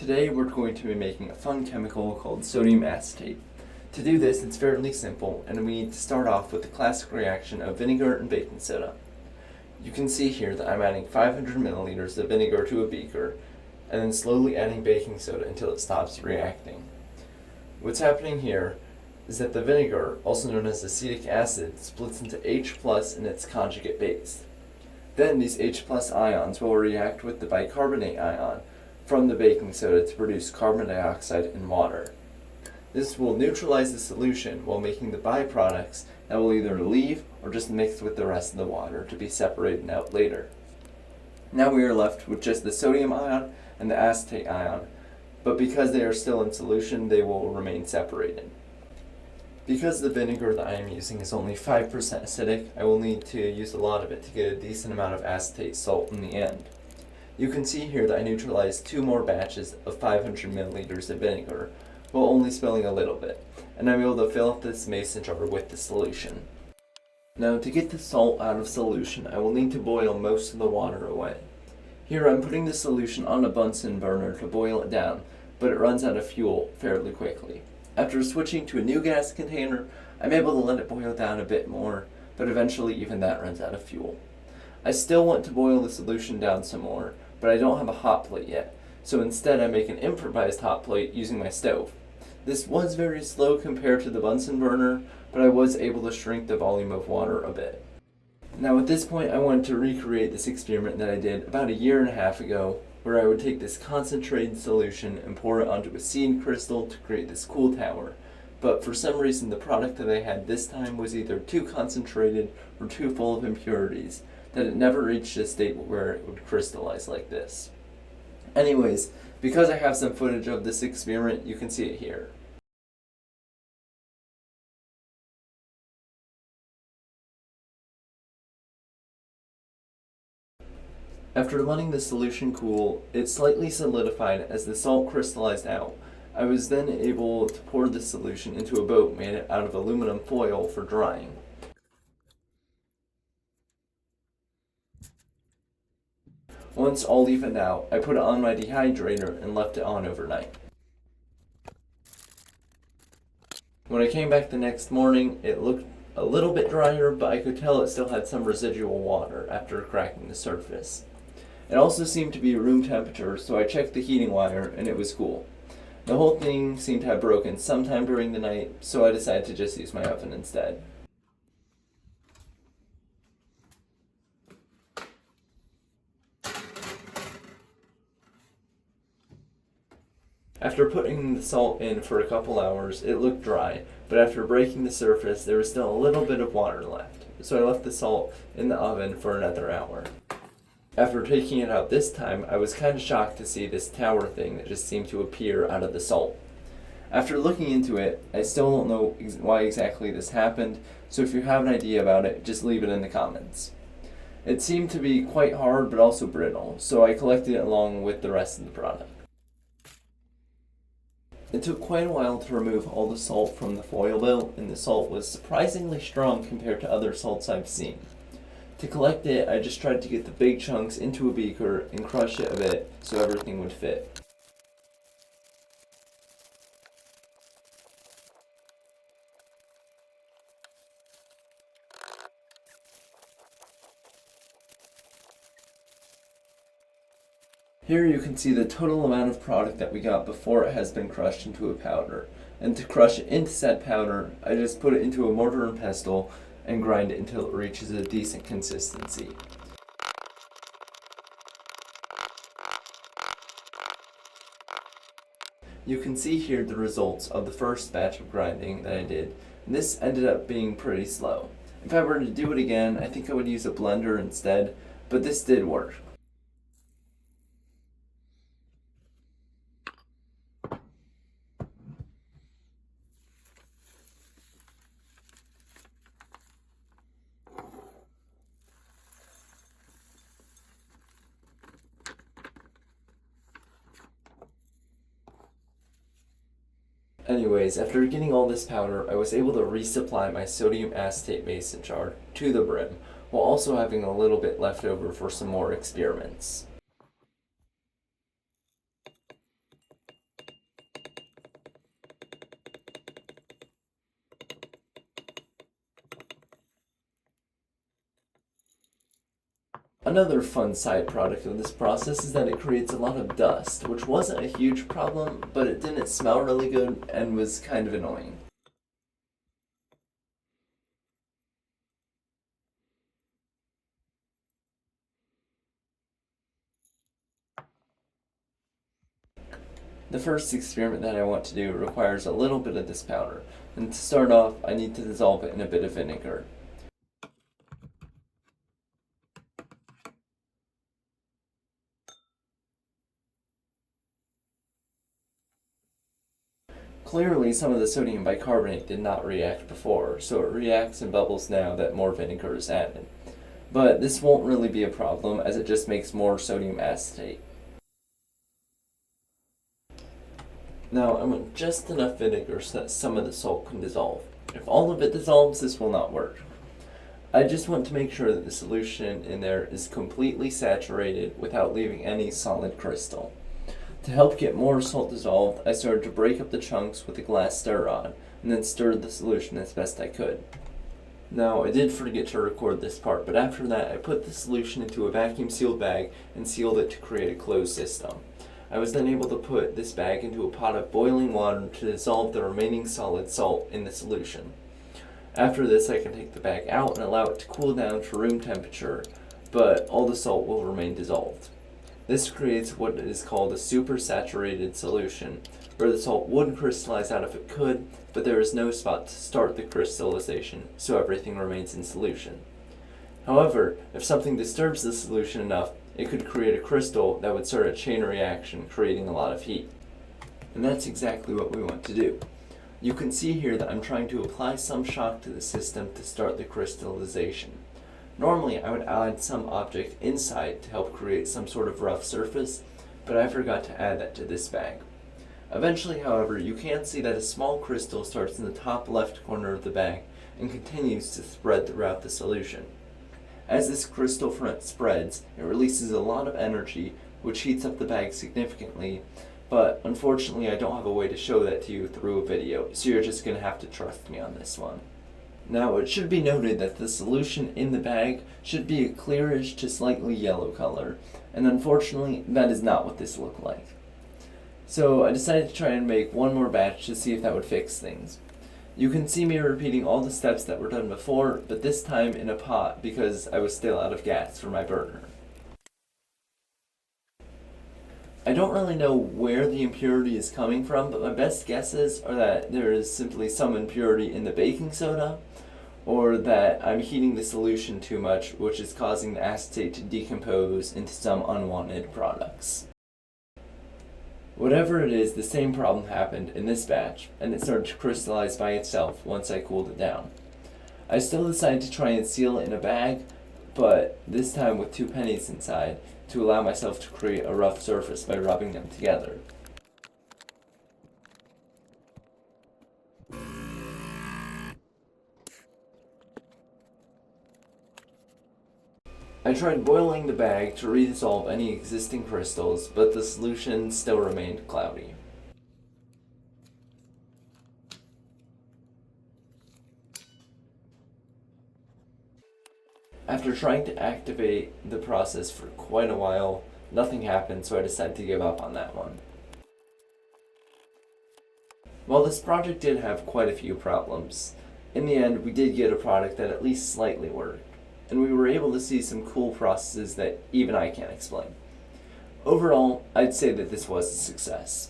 Today we're going to be making a fun chemical called sodium acetate. To do this, it's fairly simple, and we need to start off with the classic reaction of vinegar and baking soda. You can see here that I'm adding 500 milliliters of vinegar to a beaker, and then slowly adding baking soda until it stops reacting. What's happening here is that the vinegar, also known as acetic acid, splits into H plus and its conjugate base. Then these H plus ions will react with the bicarbonate ion from the baking soda to produce carbon dioxide and water. This will neutralize the solution while making the byproducts that will either leave or just mix with the rest of the water to be separated out later. Now we are left with just the sodium ion and the acetate ion, but because they are still in solution, they will remain separated. Because the vinegar that I am using is only 5% acidic, I will need to use a lot of it to get a decent amount of acetate salt in the end. You can see here that I neutralized 2 more batches of 500 milliliters of vinegar, while only spilling a little bit, and I'm able to fill up this mason jar with the solution. Now to get the salt out of solution, I will need to boil most of the water away. Here I'm putting the solution on a Bunsen burner to boil it down, but it runs out of fuel fairly quickly. After switching to a new gas container, I'm able to let it boil down a bit more, but eventually even that runs out of fuel. I still want to boil the solution down some more, but I don't have a hot plate yet, so instead I make an improvised hot plate using my stove. This was very slow compared to the Bunsen burner, but I was able to shrink the volume of water a bit. Now at this point I wanted to recreate this experiment that I did about 1.5 years ago, where I would take this concentrated solution and pour it onto a seed crystal to create this cool tower. But for some reason the product that I had this time was either too concentrated or too full of impurities, that it never reached a state where it would crystallize like this. Anyways, because I have some footage of this experiment, you can see it here. After letting the solution cool, it slightly solidified as the salt crystallized out. I was then able to pour the solution into a boat made out of aluminum foil for drying. Once all evened out, I put it on my dehydrator and left it on overnight. When I came back the next morning, it looked a little bit drier, but I could tell it still had some residual water after cracking the surface. It also seemed to be room temperature, so I checked the heating wire and it was cool. The whole thing seemed to have broken sometime during the night, so I decided to just use my oven instead. After putting the salt in for a couple hours, it looked dry, but after breaking the surface, there was still a little bit of water left, so I left the salt in the oven for another hour. After taking it out this time, I was kind of shocked to see this tower thing that just seemed to appear out of the salt. After looking into it, I still don't know why exactly this happened, so if you have an idea about it, just leave it in the comments. It seemed to be quite hard but also brittle, so I collected it along with the rest of the product. It took quite a while to remove all the salt from the foil though, and the salt was surprisingly strong compared to other salts I've seen. To collect it, I just tried to get the big chunks into a beaker and crush it a bit so everything would fit. Here you can see the total amount of product that we got before it has been crushed into a powder. And to crush it into said powder, I just put it into a mortar and pestle and grind it until it reaches a decent consistency. You can see here the results of the first batch of grinding that I did, and this ended up being pretty slow. If I were to do it again, I think I would use a blender instead, but this did work. Anyways, after getting all this powder, I was able to resupply my sodium acetate mason jar to the brim, while also having a little bit left over for some more experiments. Another fun side product of this process is that it creates a lot of dust, which wasn't a huge problem, but it didn't smell really good and was kind of annoying. The first experiment that I want to do requires a little bit of this powder, and to start off I need to dissolve it in a bit of vinegar. Clearly some of the sodium bicarbonate did not react before, so it reacts and bubbles now that more vinegar is added. But this won't really be a problem as it just makes more sodium acetate. Now I want just enough vinegar so that some of the salt can dissolve. If all of it dissolves, this will not work. I just want to make sure that the solution in there is completely saturated without leaving any solid crystal. To help get more salt dissolved, I started to break up the chunks with a glass stir rod and then stirred the solution as best I could. Now, I did forget to record this part, but after that I put the solution into a vacuum sealed bag and sealed it to create a closed system. I was then able to put this bag into a pot of boiling water to dissolve the remaining solid salt in the solution. After this, I can take the bag out and allow it to cool down to room temperature, but all the salt will remain dissolved. This creates what is called a supersaturated solution, where the salt would crystallize out if it could, but there is no spot to start the crystallization, so everything remains in solution. However, if something disturbs the solution enough, it could create a crystal that would start a chain reaction, creating a lot of heat. And that's exactly what we want to do. You can see here that I'm trying to apply some shock to the system to start the crystallization. Normally I would add some object inside to help create some sort of rough surface, but I forgot to add that to this bag. Eventually, however, you can see that a small crystal starts in the top left corner of the bag and continues to spread throughout the solution. As this crystal front spreads, it releases a lot of energy, which heats up the bag significantly, but unfortunately I don't have a way to show that to you through a video, so you're just going to have to trust me on this one. Now, it should be noted that the solution in the bag should be a clearish to slightly yellow color, and unfortunately that is not what this looked like. So I decided to try and make one more batch to see if that would fix things. You can see me repeating all the steps that were done before, but this time in a pot because I was still out of gas for my burner. I don't really know where the impurity is coming from, but my best guesses are that there is simply some impurity in the baking soda, or that I'm heating the solution too much, which is causing the acetate to decompose into some unwanted products. Whatever it is, the same problem happened in this batch, and it started to crystallize by itself once I cooled it down. I still decided to try and seal it in a bag, but this time with 2 pennies inside, to allow myself to create a rough surface by rubbing them together. I tried boiling the bag to redissolve any existing crystals, but the solution still remained cloudy. After trying to activate the process for quite a while, nothing happened, so I decided to give up on that one. While this project did have quite a few problems, in the end we did get a product that at least slightly worked, and we were able to see some cool processes that even I can't explain. Overall, I'd say that this was a success.